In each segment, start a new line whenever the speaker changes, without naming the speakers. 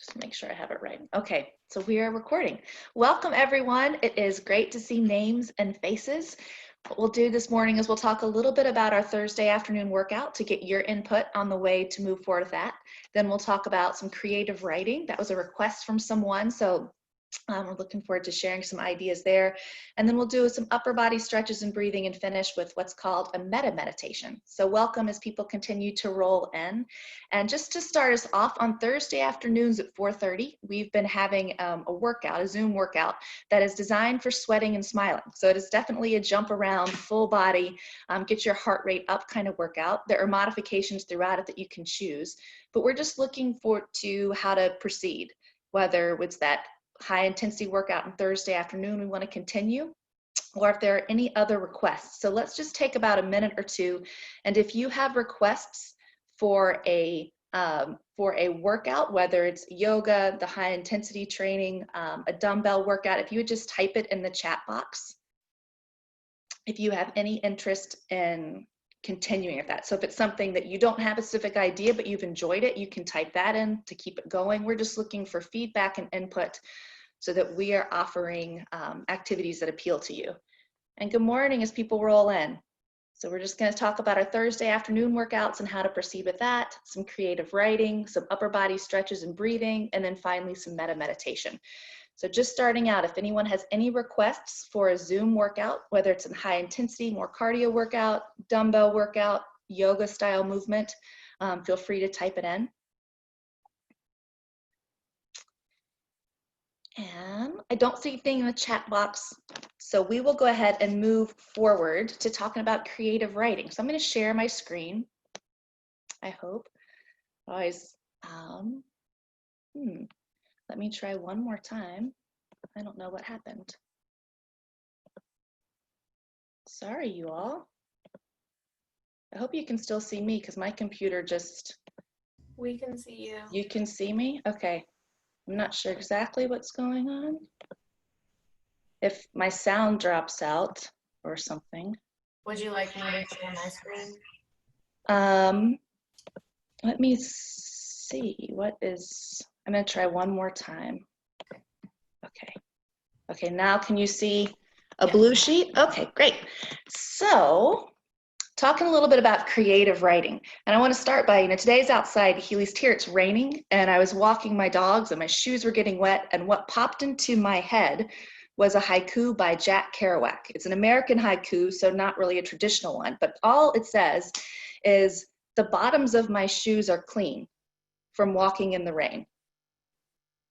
Just make sure I have it right. Okay, so we are recording. Welcome everyone. It is great to see names and faces. What we'll do this morning is we'll talk a little bit about our Thursday afternoon workout to get your input on the way to move forward with that. Then we'll talk about some creative writing. That was a request from someone, so we're looking forward to sharing some ideas there. And then we'll do some upper body stretches and breathing and finish with what's called a metta meditation. So welcome as people continue to roll in. And just to start us off, on Thursday afternoons at 4:30, we've been having a workout, a Zoom workout that is designed for sweating and smiling. So it is definitely a jump around, full body, get your heart rate up kind of workout. There are modifications throughout it that you can choose, but we're just looking forward to how to proceed, whether it's that high intensity workout on Thursday afternoon we want to continue, or if there are any other requests. So let's just take about a minute or two, and if you have requests for a workout, whether it's yoga, the high intensity training, a dumbbell workout, if you would just type it in the chat box if you have any interest in continuing with that. So if it's something that you don't have a specific idea but you've enjoyed it, you can type that in to keep it going. We're just looking for feedback and input so that we are offering activities that appeal to you. And good morning as people roll in. So we're just going to talk about our Thursday afternoon workouts and how to proceed with that, some creative writing, some upper body stretches and breathing, and then finally some metta meditation. So just starting out, if anyone has any requests for a Zoom workout, whether it's in high intensity, more cardio workout, dumbbell workout, yoga style movement, feel free to type it in. And I don't see anything in the chat box, so we will go ahead and move forward to talking about creative writing. So I'm going to share my screen, I hope. Always, let me try one more time. I don't know what happened. Sorry, you all. I hope you can still see me because my computer just...
We can see you.
You can see me? Okay. I'm not sure exactly what's going on. If my sound drops out or something.
Would you like me to share my screen?
Let me see. What is... I'm going to try one more time. Okay. Okay, now can you see a blue sheet? Okay, great. So, talking a little bit about creative writing. And I want to start by, today's outside, Healy's here, it's raining, and I was walking my dogs and my shoes were getting wet, and what popped into my head was a haiku by Jack Kerouac. It's an American haiku, so not really a traditional one, but all it says is, "The bottoms of my shoes are clean from walking in the rain.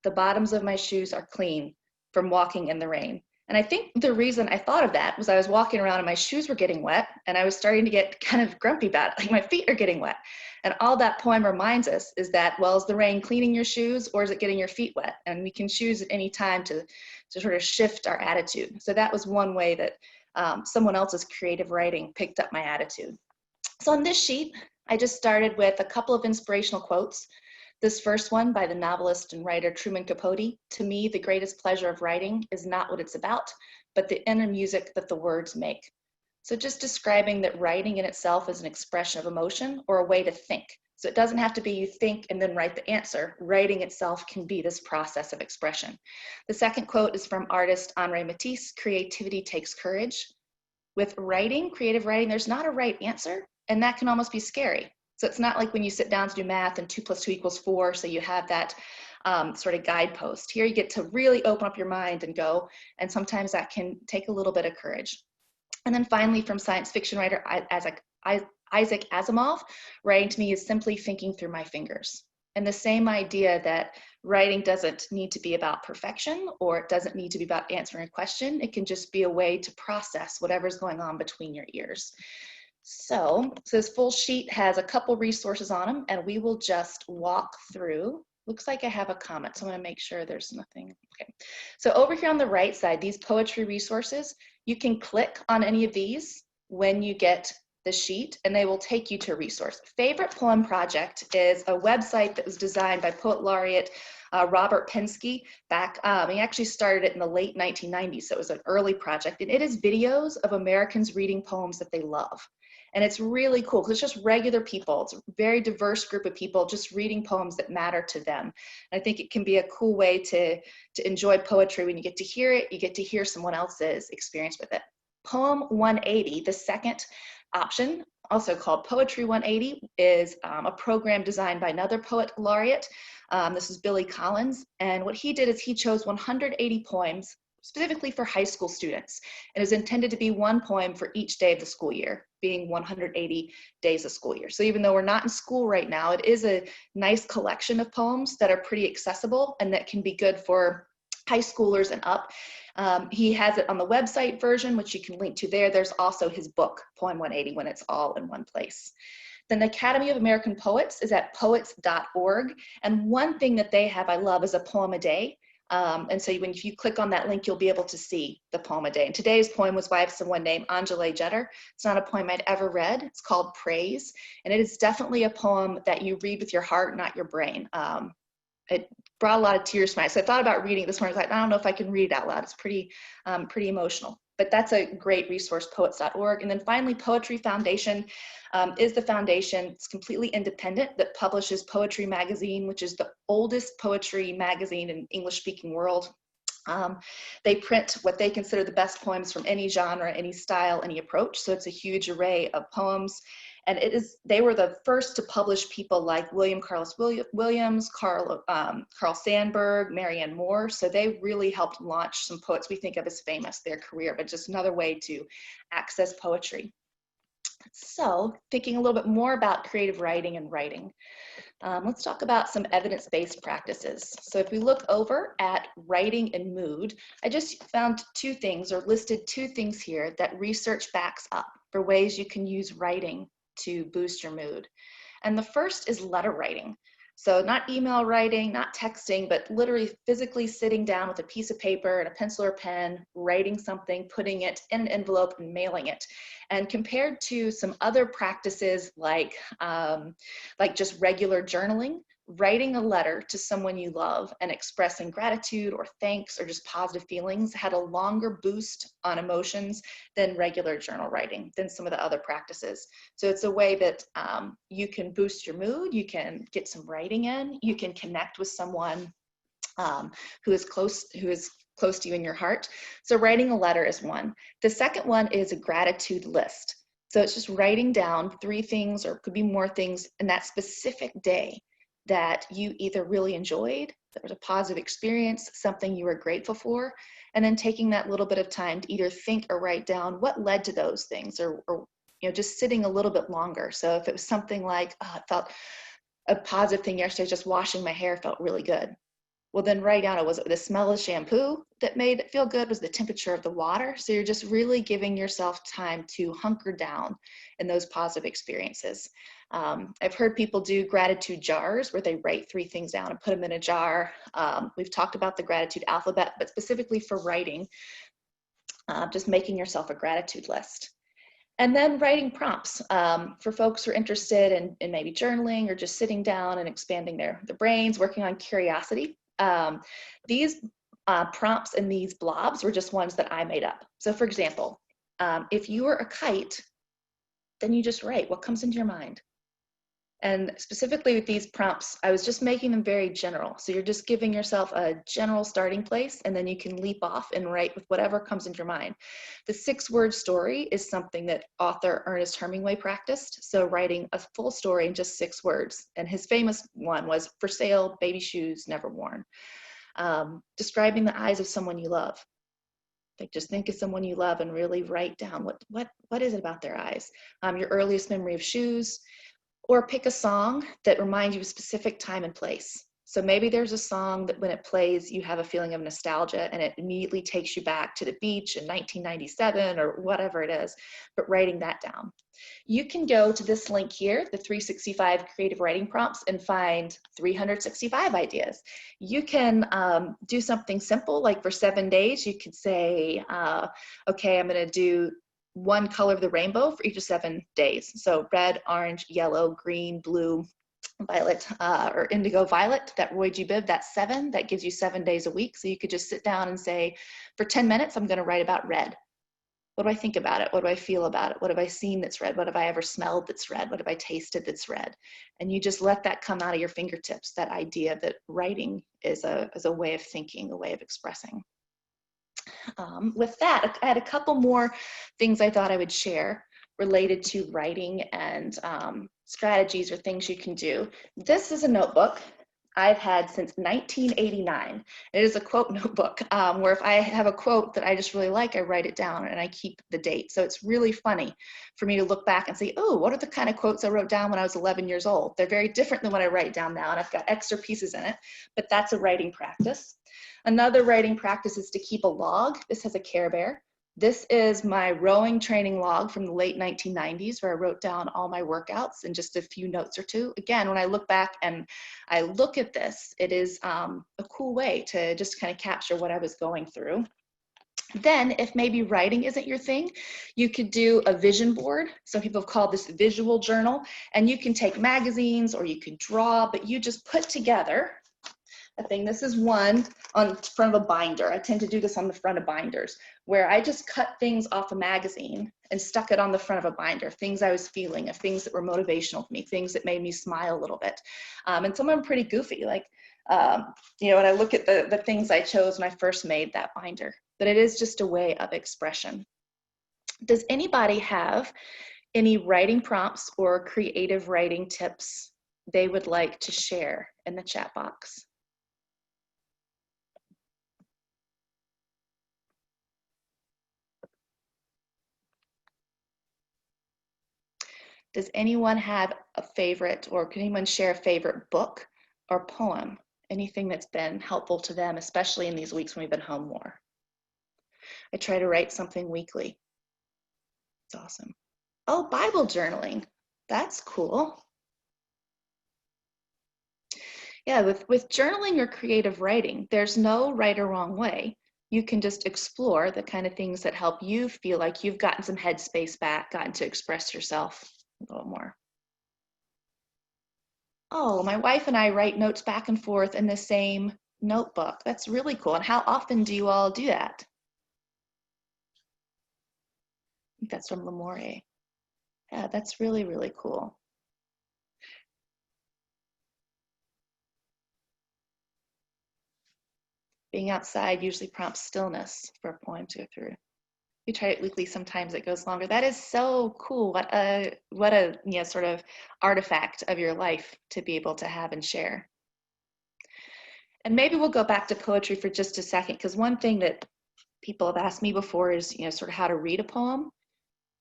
The bottoms of my shoes are clean from walking in the rain." And I think the reason I thought of that was I was walking around and my shoes were getting wet and I was starting to get kind of grumpy about it, like my feet are getting wet. And all that poem reminds us is that, well, is the rain cleaning your shoes or is it getting your feet wet? And we can choose at any time to sort of shift our attitude. So that was one way that someone else's creative writing picked up my attitude. So on this sheet, I just started with a couple of inspirational quotes. This first one by the novelist and writer Truman Capote: "To me, the greatest pleasure of writing is not what it's about, but the inner music that the words make." So just describing that writing in itself is an expression of emotion or a way to think. So it doesn't have to be you think and then write the answer. Writing itself can be this process of expression. The second quote is from artist Henri Matisse: "Creativity takes courage." With writing, creative writing, there's not a right answer, and that can almost be scary. So it's not like when you sit down to do math and 2 + 2 = 4, so you have that sort of guidepost. Here you get to really open up your mind and go, and sometimes that can take a little bit of courage. And then finally, from science fiction writer Isaac Asimov: "Writing to me is simply thinking through my fingers." And the same idea that writing doesn't need to be about perfection, or it doesn't need to be about answering a question. It can just be a way to process whatever's going on between your ears. So this full sheet has a couple resources on them, and we will just walk through. Looks like I have a comment, so I'm going to make sure there's nothing. Okay. So over here on the right side, these poetry resources, you can click on any of these when you get the sheet, and they will take you to a resource. Favorite Poem Project is a website that was designed by Poet Laureate Robert Penske back, he actually started it in the late 1990s, so it was an early project, and it is videos of Americans reading poems that they love. And it's really cool because it's just regular people. It's a very diverse group of people just reading poems that matter to them. And I think it can be a cool way to enjoy poetry when you get to hear it, you get to hear someone else's experience with it. Poem 180, the second option, also called Poetry 180, is a program designed by another poet laureate. This is Billy Collins. And what he did is he chose 180 poems specifically for high school students. It is intended to be one poem for each day of the school year, being 180 days of school year. So even though we're not in school right now, it is a nice collection of poems that are pretty accessible and that can be good for high schoolers and up. He has it on the website version, which you can link to there. There's also his book, Poem 180, when it's all in one place. Then the Academy of American Poets is at poets.org. And one thing that they have I love is a poem a day. And so if you click on that link, you'll be able to see the poem a day. And today's poem was by someone named Angela Jeter. It's not a poem I'd ever read. It's called Praise. And it is definitely a poem that you read with your heart, not your brain. It brought a lot of tears to my eyes. So I thought about reading this one. I was like, I don't know if I can read it out loud. It's pretty emotional. But that's a great resource, poets.org. And then finally, Poetry Foundation is the foundation. It's completely independent that publishes Poetry Magazine, which is the oldest poetry magazine in English-speaking world. They print what they consider the best poems from any genre, any style, any approach. So it's a huge array of poems. And they were the first to publish people like William Carlos Williams, Carl Sandburg, Marianne Moore. So they really helped launch some poets we think of as famous, their career, but just another way to access poetry. So thinking a little bit more about creative writing and writing, let's talk about some evidence-based practices. So if we look over at writing and mood, I just found two things or listed two things here that research backs up for ways you can use writing to boost your mood. And the first is letter writing. So not email writing, not texting, but literally physically sitting down with a piece of paper and a pencil or pen, writing something, putting it in an envelope and mailing it. And compared to some other practices like just regular journaling, writing a letter to someone you love and expressing gratitude or thanks or just positive feelings had a longer boost on emotions than regular journal writing, than some of the other practices. So it's a way that you can boost your mood, you can get some writing in, you can connect with someone who is close to you in your heart. So writing a letter is one. The second one is a gratitude list. So it's just writing down 3 things, or could be more things, in that specific day that you either really enjoyed, that was a positive experience, something you were grateful for, and then taking that little bit of time to either think or write down what led to those things, or just sitting a little bit longer. So if it was something like, oh, I felt a positive thing yesterday, just washing my hair felt really good. Well, then write down, was it the smell of shampoo that made it feel good? Was the temperature of the water? So you're just really giving yourself time to hunker down in those positive experiences. I've heard people do gratitude jars where they write 3 things down and put them in a jar. We've talked about the gratitude alphabet, but specifically for writing, just making yourself a gratitude list. And then writing prompts for folks who are interested in maybe journaling or just sitting down and expanding their brains, working on curiosity. These prompts and these blobs were just ones that I made up. So for example, if you were a kite, then you just write what comes into your mind. And specifically with these prompts, I was just making them very general. So you're just giving yourself a general starting place, and then you can leap off and write with whatever comes into your mind. The 6-word story is something that author Ernest Hemingway practiced. So writing a full story in just 6 words. And his famous one was, "For sale, baby shoes never worn." Describing the eyes of someone you love. Like, just think of someone you love and really write down what is it about their eyes. Your earliest memory of shoes. Or pick a song that reminds you of a specific time and place. So maybe there's a song that when it plays, you have a feeling of nostalgia and it immediately takes you back to the beach in 1997 or whatever it is, but writing that down. You can go to this link here, the 365 creative writing prompts, and find 365 ideas. You can do something simple, like for 7 days, you could say, okay, I'm gonna do 1 color of the rainbow for each of 7 days. So red, orange, yellow, green, blue, violet, or indigo violet, that Roy G. Biv, that's 7. That gives you 7 days a week. So you could just sit down and say, for 10 minutes, I'm going to write about red. What do I think about it? What do I feel about it? What have I seen that's red? What have I ever smelled that's red? What have I tasted that's red? And you just let that come out of your fingertips, that idea that writing is a way of thinking, a way of expressing. With that, I had a couple more things I thought I would share related to writing and strategies or things you can do. This is a notebook I've had since 1989. It is a quote notebook where if I have a quote that I just really like, I write it down and I keep the date. So it's really funny for me to look back and say, oh, what are the kind of quotes I wrote down when I was 11 years old? They're very different than what I write down now, and I've got extra pieces in it, but that's a writing practice. Another writing practice is to keep a log. This has a Care Bear. This is my rowing training log from the late 1990s where I wrote down all my workouts and just a few notes or two. Again, when I look back and I look at this, it is a cool way to just kind of capture what I was going through. Then, if maybe writing isn't your thing, you could do a vision board. Some people have called this visual journal, and you can take magazines or you could draw, but you just put together a thing. This is one on front of a binder. I tend to do this on the front of binders, where I just cut things off a magazine and stuck it on the front of a binder, things I was feeling, of things that were motivational for me, things that made me smile a little bit. And some of them pretty goofy, like, you know, when I look at the things I chose when I first made that binder, but it is just a way of expression. Does anybody have any writing prompts or creative writing tips they would like to share in the chat box? Does anyone have a favorite, or can anyone share a favorite book or poem? Anything that's been helpful to them, especially in these weeks when we've been home more? I try to write something weekly. It's awesome. Oh, Bible journaling. That's cool. Yeah, with journaling or creative writing, there's no right or wrong way. You can just explore the kind of things that help you feel like you've gotten some headspace back, gotten to express yourself a little more. Oh, my wife and I write notes back and forth in the same notebook. That's really cool. And how often do you all do that? I think that's from Lamore. Yeah, that's really, really cool. Being outside usually prompts stillness for a poem to go through. We try it weekly, sometimes it goes longer. That is so cool. What a you know, sort of artifact of your life to be able to have and share. And maybe we'll go back to poetry for just a second, because one thing that people have asked me before is, you know, sort of how to read a poem.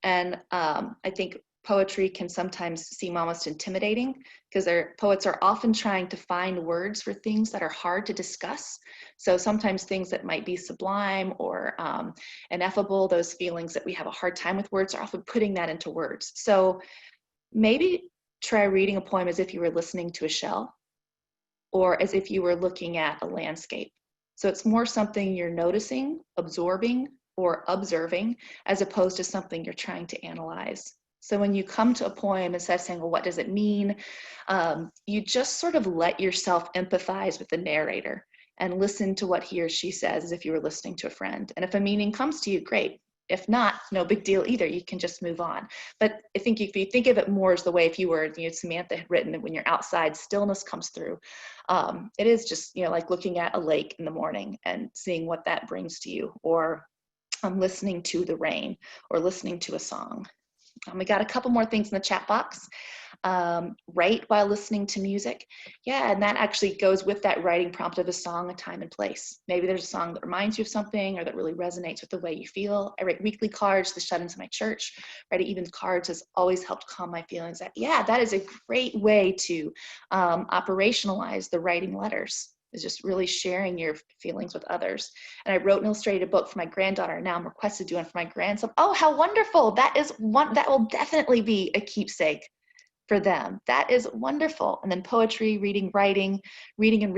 And I think poetry can sometimes seem almost intimidating, because poets are often trying to find words for things that are hard to discuss. So sometimes things that might be sublime or ineffable, those feelings that we have a hard time with words, are often putting that into words. So maybe try reading a poem as if you were listening to a shell, or as if you were looking at a landscape. So it's more something you're noticing, absorbing, or observing, as opposed to something you're trying to analyze. So when you come to a poem, instead of saying, well, what does it mean? You just sort of let yourself empathize with the narrator and listen to what he or she says as if you were listening to a friend. And if a meaning comes to you, great. If not, no big deal either. You can just move on. But I think if you think of it more as the way if you were, you know, Samantha had written it, when you're outside, stillness comes through. It is just, you know, like looking at a lake in the morning and seeing what that brings to you, or listening to the rain, or listening to a song. We got a couple more things in the chat box. Write while listening to music. Yeah, and that actually goes with that writing prompt of a song, a time and place. Maybe there's a song that reminds you of something or that really resonates with the way you feel. I write weekly cards, the shut-ins in my church. Writing even cards has always helped calm my feelings. Yeah, that is a great way to operationalize the writing letters, is just really sharing your feelings with others. And I wrote an illustrated book for my granddaughter. Now I'm requested to do one for my grandson. Oh, how wonderful. That is one that will definitely be a keepsake for them. That is wonderful. And then poetry, reading, writing, writing and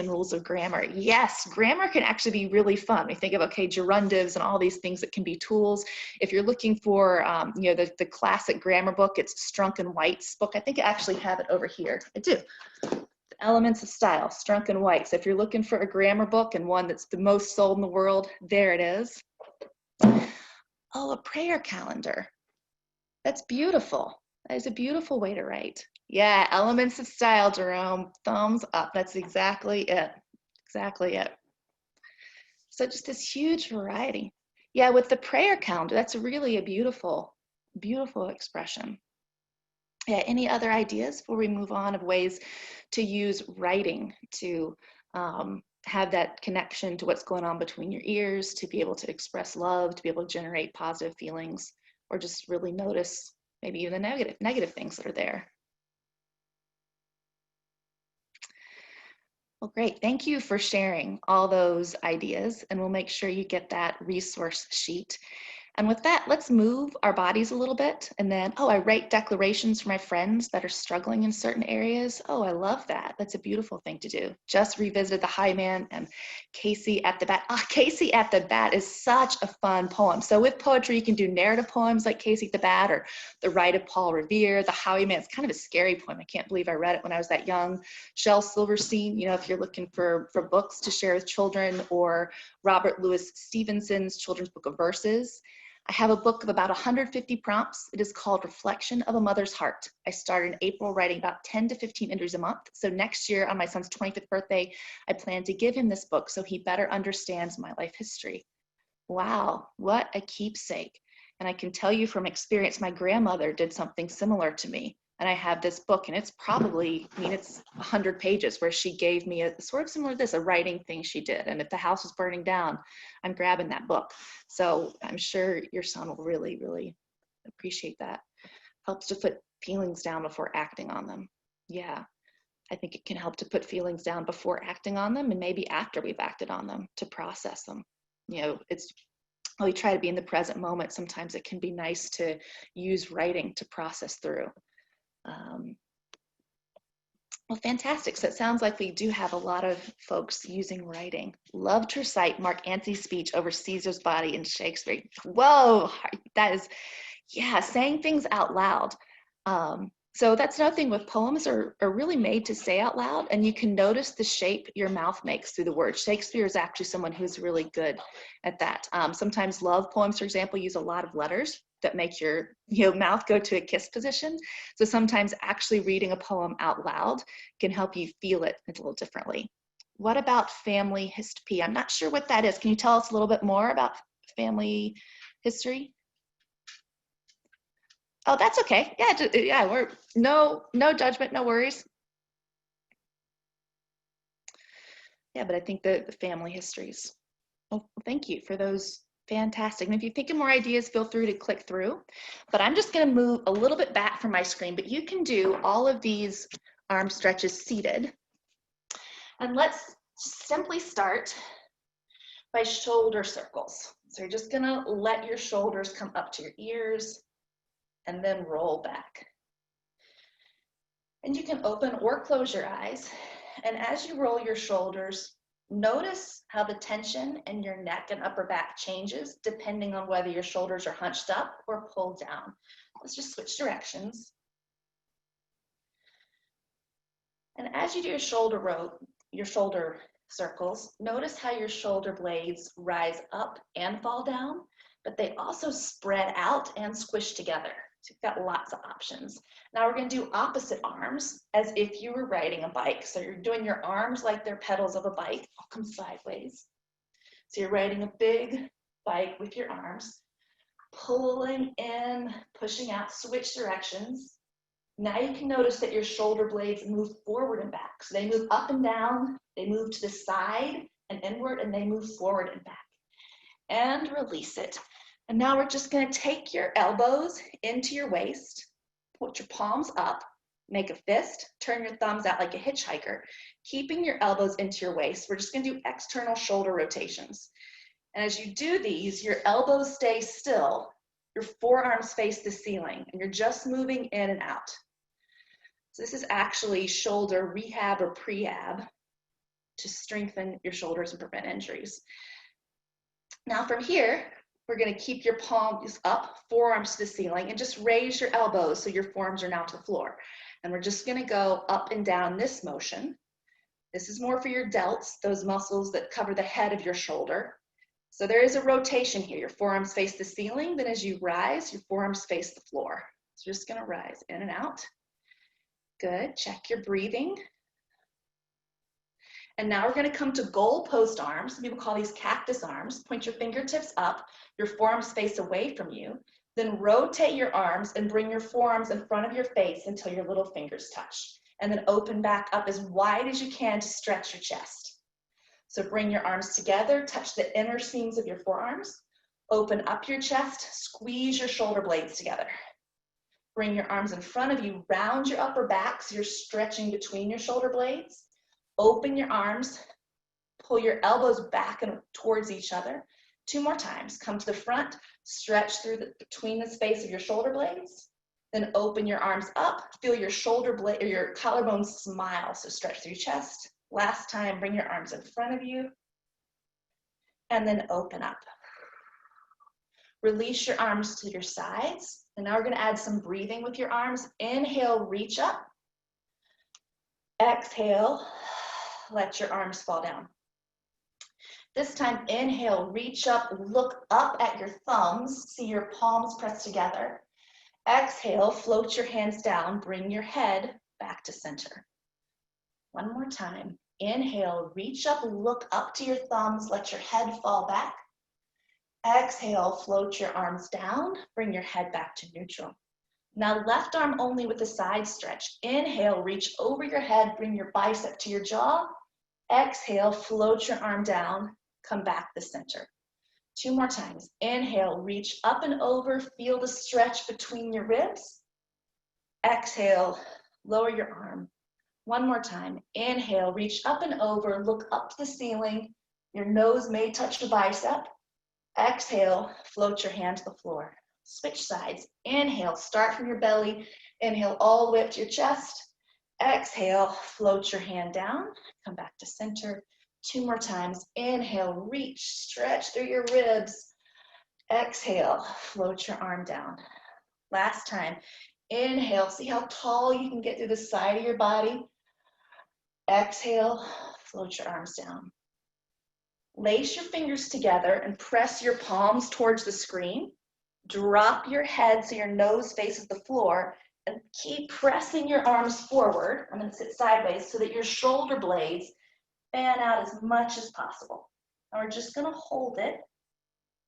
rules of grammar. Yes, grammar can actually be really fun. We think of, okay, gerundives and all these things that can be tools. If you're looking for, you know, the classic grammar book, it's Strunk and White's book. I think I actually have it over here. I do. Elements of Style, Strunk and White. So if you're looking for a grammar book and one that's the most sold in the world, there it is. Oh, a prayer calendar. That's beautiful. That is a beautiful way to write. Yeah, elements of style, Jerome. Thumbs up. That's exactly it. Exactly it. So just this huge variety. Yeah, with the prayer calendar, that's really a beautiful, beautiful expression. Yeah, any other ideas before we move on of ways to use writing to have that connection to what's going on between your ears, to be able to express love, to be able to generate positive feelings, or just really notice maybe even the negative things that are there? Well, great. Thank you for sharing all those ideas, and we'll make sure you get that resource sheet. And with that, let's move our bodies a little bit. And then, oh, I write declarations for my friends that are struggling in certain areas. Oh, I love that. That's a beautiful thing to do. Just revisited The High Man and Casey at the Bat. Ah, Casey at the Bat is such a fun poem. So with poetry, you can do narrative poems like Casey at the Bat or The Rite of Paul Revere. The Highwayman, it's kind of a scary poem. I can't believe I read it when I was that young. Shel Silverstein, you know, if you're looking for books to share with children, or Robert Louis Stevenson's Children's Book of Verses. I have a book of about 150 prompts. It is called Reflection of a Mother's Heart. I started in April writing about 10 to 15 entries a month. So next year on my son's 25th birthday, I plan to give him this book so he better understands my life history. Wow, what a keepsake. And I can tell you from experience, my grandmother did something similar to me. And I have this book, and it's probably, I mean, it's 100 pages where she gave me a sort of similar to this, a writing thing she did. And if the house was burning down, I'm grabbing that book. So I'm sure your son will really, really appreciate that. Helps to put feelings down before acting on them. Yeah, I think it can help to put feelings down before acting on them, and maybe after we've acted on them, to process them. You know, we try to be in the present moment. Sometimes it can be nice to use writing to process through. Well, fantastic. So it sounds like we do have a lot of folks using writing. Love to recite Mark Antony's speech over Caesar's body in Shakespeare. Whoa, that is, yeah, saying things out loud. So that's another thing with poems are really made to say out loud, and you can notice the shape your mouth makes through the words. Shakespeare is actually someone who's really good at that. Sometimes love poems, for example, use a lot of letters that make your mouth go to a kiss position. So sometimes actually reading a poem out loud can help you feel it a little differently. What about family history? I'm not sure what that is. Can you tell us a little bit more about family history? Oh, that's okay. Yeah, we're no judgment, no worries. Yeah, but I think the family histories. Well, thank you for those. Fantastic. And if you think of more ideas, feel free to click through. But I'm just going to move a little bit back from my screen, but you can do all of these arm stretches seated. And let's simply start by shoulder circles. So you're just going to let your shoulders come up to your ears and then roll back. And you can open or close your eyes. And as you roll your shoulders, notice how the tension in your neck and upper back changes depending on whether your shoulders are hunched up or pulled down. Let's just switch directions. And as you do your shoulder circles, notice how your shoulder blades rise up and fall down, but they also spread out and squish together. So you've got lots of options. Now we're going to do opposite arms as if you were riding a bike. So you're doing your arms like they're pedals of a bike. I'll come sideways. So you're riding a big bike with your arms, pulling in, pushing out, switch directions. Now you can notice that your shoulder blades move forward and back. So they move up and down, they move to the side and inward, and they move forward and back. And release it. And now we're just going to take your elbows into your waist, put your palms up, make a fist, turn your thumbs out like a hitchhiker, keeping your elbows into your waist. We're just going to do external shoulder rotations. And as you do these, your elbows stay still, your forearms face the ceiling, and you're just moving in and out. So this is actually shoulder rehab or prehab to strengthen your shoulders and prevent injuries. Now from here, we're going to keep your palms up, forearms to the ceiling, and just raise your elbows so your forearms are now to the floor. And we're just going to go up and down this motion. This is more for your delts, those muscles that cover the head of your shoulder. So there is a rotation here. Your forearms face the ceiling, then as you rise, your forearms face the floor. So you're just gonna rise in and out. Good, check your breathing. And now we're gonna come to goalpost arms. Some people call these cactus arms. Point your fingertips up, your forearms face away from you. Then rotate your arms and bring your forearms in front of your face until your little fingers touch. And then open back up as wide as you can to stretch your chest. So bring your arms together, touch the inner seams of your forearms, open up your chest, squeeze your shoulder blades together. Bring your arms in front of you, round your upper back so you're stretching between your shoulder blades. Open your arms, pull your elbows back and towards each other. 2 more times. Come to the front, stretch through between the space of your shoulder blades. Then open your arms up, feel your shoulder blade or your collarbone smile. So stretch through your chest. Last time, bring your arms in front of you. And then open up. Release your arms to your sides. And now we're gonna add some breathing with your arms. Inhale, reach up. Exhale, let your arms fall down. This time, inhale, reach up, look up at your thumbs, see your palms pressed together. Exhale, float your hands down, bring your head back to center. One more time. Inhale, reach up, look up to your thumbs, let your head fall back. Exhale, float your arms down, bring your head back to neutral. Now left arm only with a side stretch. Inhale, reach over your head, bring your bicep to your jaw. Exhale, float your arm down, come back to center. 2 more times. Inhale, reach up and over, feel the stretch between your ribs. Exhale, lower your arm. 1 more time. Inhale, reach up and over, look up to the ceiling. Your nose may touch the bicep. Exhale, float your hand to the floor. Switch sides. Inhale, start from your belly. Inhale all the way up to your chest. Exhale, float your hand down, come back to center. 2 more times. Inhale, reach, stretch through your ribs. Exhale, float your arm down. Last time. Inhale, see how tall you can get through the side of your body. Exhale, float your arms down. Lace your fingers together and press your palms towards the screen. Drop your head so your nose faces the floor and keep pressing your arms forward. I'm going to sit sideways so that your shoulder blades fan out as much as possible. And we're just going to hold it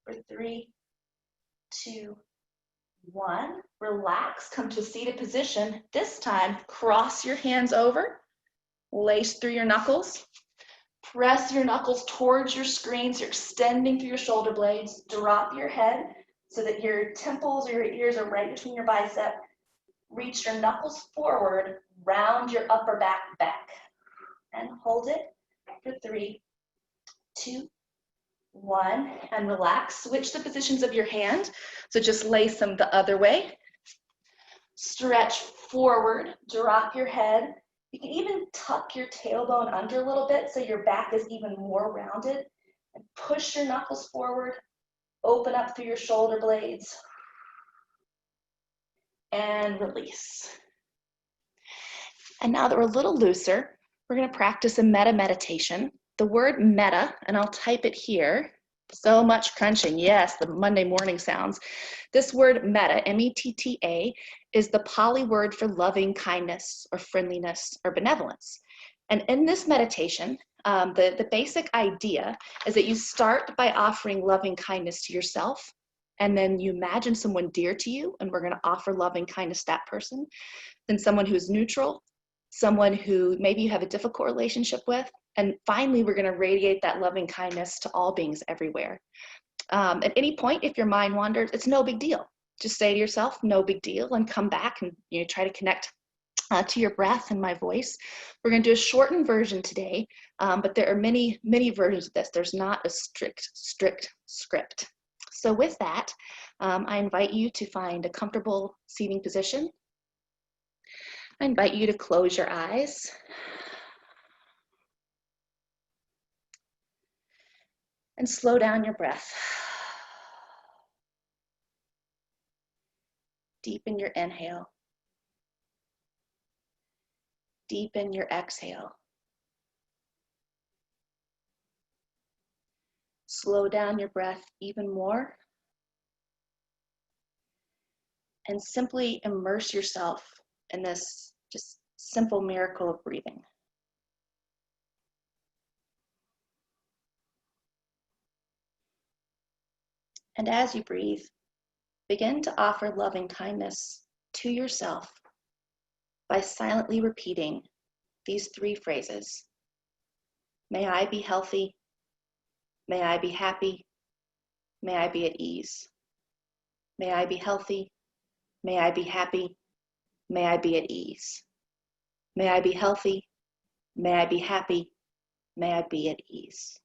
for 3, 2, 1. Relax, come to a seated position. This time, cross your hands over, lace through your knuckles. Press your knuckles towards your screen so you're extending through your shoulder blades. Drop your head so that your temples or your ears are right between your bicep. Reach your knuckles forward, round your upper back, and hold it for 3, 2, 1, and relax. Switch the positions of your hand. So just lace them the other way. Stretch forward, drop your head. You can even tuck your tailbone under a little bit so your back is even more rounded. And push your knuckles forward, open up through your shoulder blades, and release. And now that we're a little looser, we're going to practice a metta meditation. The word metta, and I'll type it here. So much crunching. Yes, the Monday morning sounds. This word metta, M-E-T-T-A, is the Pali word for loving kindness or friendliness or benevolence. And in this meditation, the basic idea is that you start by offering loving kindness to yourself, and then you imagine someone dear to you, and we're going to offer loving kindness to that person. Then someone who's neutral, someone who maybe you have a difficult relationship with, and finally, we're going to radiate that loving kindness to all beings everywhere. At any point, if your mind wanders, it's no big deal. Just say to yourself, no big deal, and come back and try to connect to your breath and my voice. We're going to do a shortened version today, but there are many, many versions of this. There's not a strict script. So with that, I invite you to find a comfortable seating position. I invite you to close your eyes. And slow down your breath. Deepen your inhale. Deepen your exhale. slow down your breath even more, and simply immerse yourself in this just simple miracle of breathing. And as you breathe, begin to offer loving kindness to yourself by silently repeating these 3 phrases. May I be healthy. May I be happy. May I be at ease. May I be healthy. May I be happy. May I be at ease. May I be healthy. May I be happy. May I be at ease.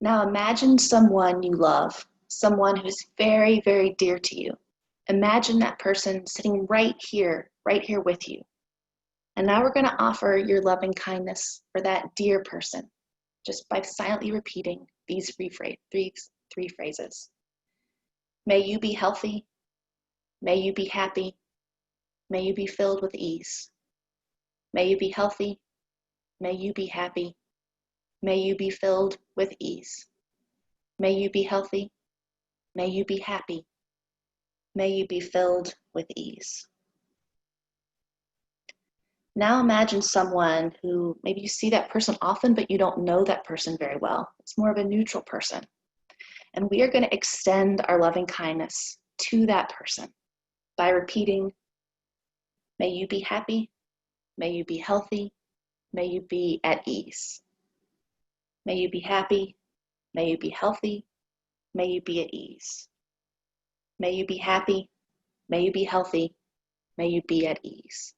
Now imagine someone you love, someone who is very, very dear to you. Imagine that person sitting right here with you. And now we're going to offer your loving kindness for that dear person, just by silently repeating these 3 phrases. May you be healthy. May you be happy. May you be filled with ease. May you be healthy. May you be happy. May you be filled with ease. May you be healthy. May you be happy. May you be filled with ease. Now imagine someone who maybe you see that person often, but you don't know that person very well. It's more of a neutral person. And we are going to extend our loving kindness to that person by repeating, may you be happy. May you be healthy. May you be at ease. May you be happy. May you be healthy. May you be at ease. May you be happy. May you be healthy. May you be at ease.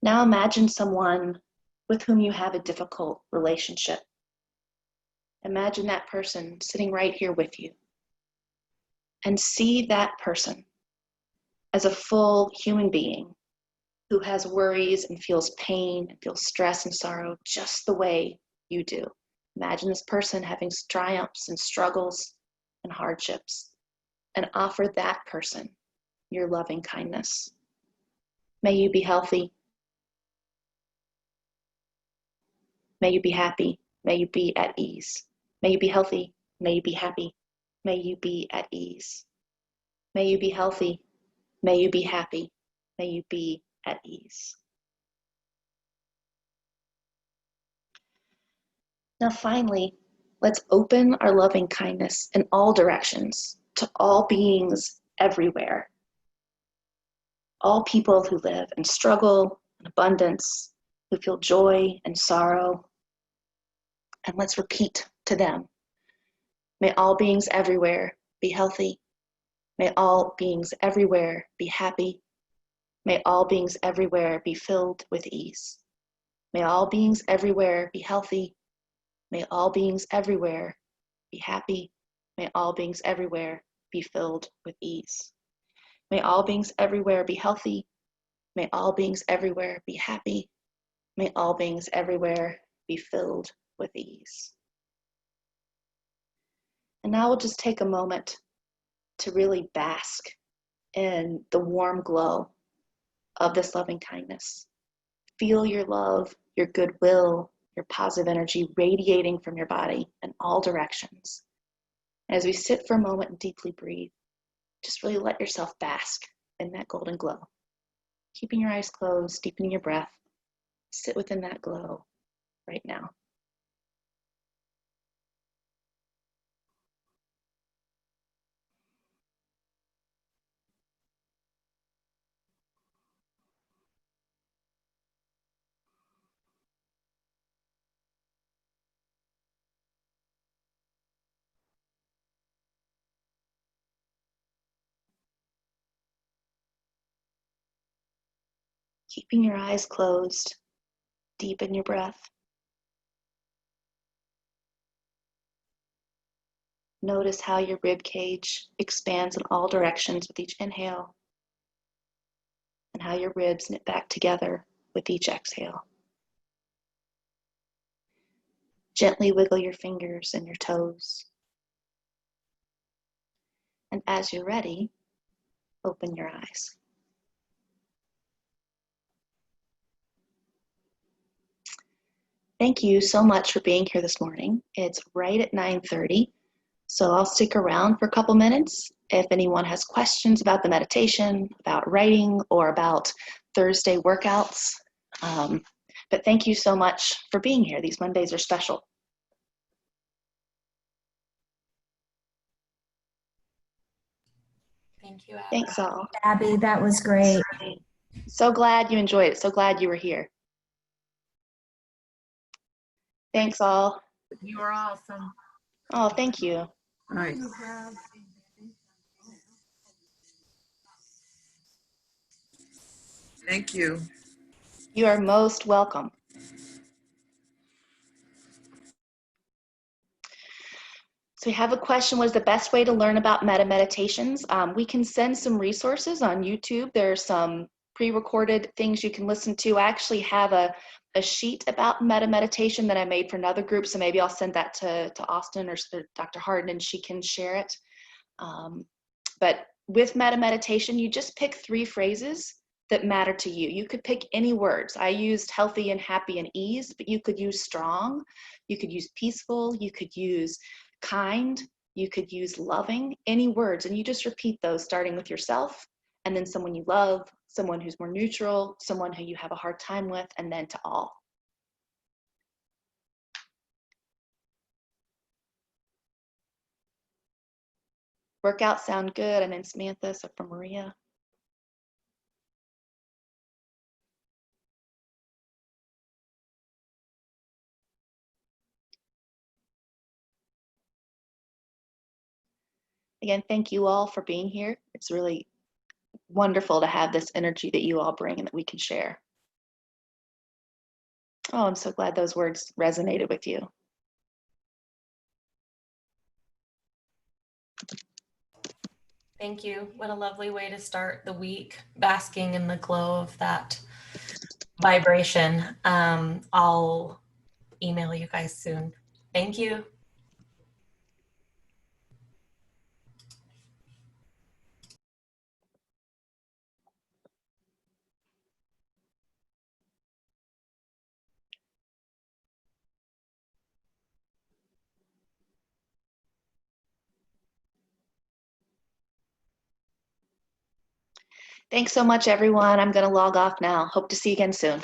Now imagine someone with whom you have a difficult relationship. Imagine that person sitting right here with you. And see that person as a full human being who has worries and feels pain and feels stress and sorrow just the way you do. Imagine this person having triumphs and struggles and hardships, and offer that person your loving kindness. May you be healthy. May you be happy. May you be at ease. May you be healthy. May you be happy. May you be at ease. May you be healthy. May you be happy. May you be at ease. Now finally, let's open our loving kindness in all directions to all beings everywhere. All people who live in struggle and abundance, who feel joy and sorrow. And let's repeat to them. May all beings everywhere be healthy. May all beings everywhere be happy. May all beings everywhere be filled with ease. May all beings everywhere be healthy. May all beings everywhere be happy. May all beings everywhere be filled with ease. May all beings everywhere be healthy. May all beings everywhere be happy. May all beings everywhere be filled with ease. And now we'll just take a moment to really bask in the warm glow of this loving kindness. Feel your love, your goodwill, your positive energy radiating from your body in all directions. As we sit for a moment and deeply breathe, just really let yourself bask in that golden glow. Keeping your eyes closed, deepening your breath, sit within that glow right now. Keeping your eyes closed, deepen your breath. Notice how your rib cage expands in all directions with each inhale, and how your ribs knit back together with each exhale. Gently wiggle your fingers and your toes. And as you're ready, open your eyes. Thank you so much for being here this morning. It's right at 9:30, so I'll stick around for a couple minutes. If anyone has questions about the meditation, about writing, or about Thursday workouts. But thank you so much for being here. These Mondays are special.
Thank you, Abby.
Thanks all.
Abby, that was great.
So glad you enjoyed it. So glad you were here. Thanks all.
You are awesome.
Oh, thank you.
All right. Thank you.
You are most welcome. So we have a question, what is the best way to learn about metta meditations? We can send some resources on YouTube. There are some pre-recorded things you can listen to. I actually have a sheet about metta meditation that I made for another group, so maybe I'll send that to Austin or Dr. Harden and she can share it. But with metta meditation, you just pick 3 phrases that matter to you. You could pick any words. I used healthy and happy and ease, but you could use strong, you could use peaceful, you could use kind, you could use loving, any words, and you just repeat those starting with yourself and then someone you love, someone who's more neutral, someone who you have a hard time with, and then to all. Workouts sound good. I'm in Samantha, so from Maria. Again, thank you all for being here. It's really wonderful to have this energy that you all bring and that we can share. Oh, I'm so glad those words resonated with you.
Thank you. What a lovely way to start the week, basking in the glow of that vibration. I'll email you guys soon. Thank you.
Thanks so much, everyone. I'm going to log off now. Hope to see you again soon.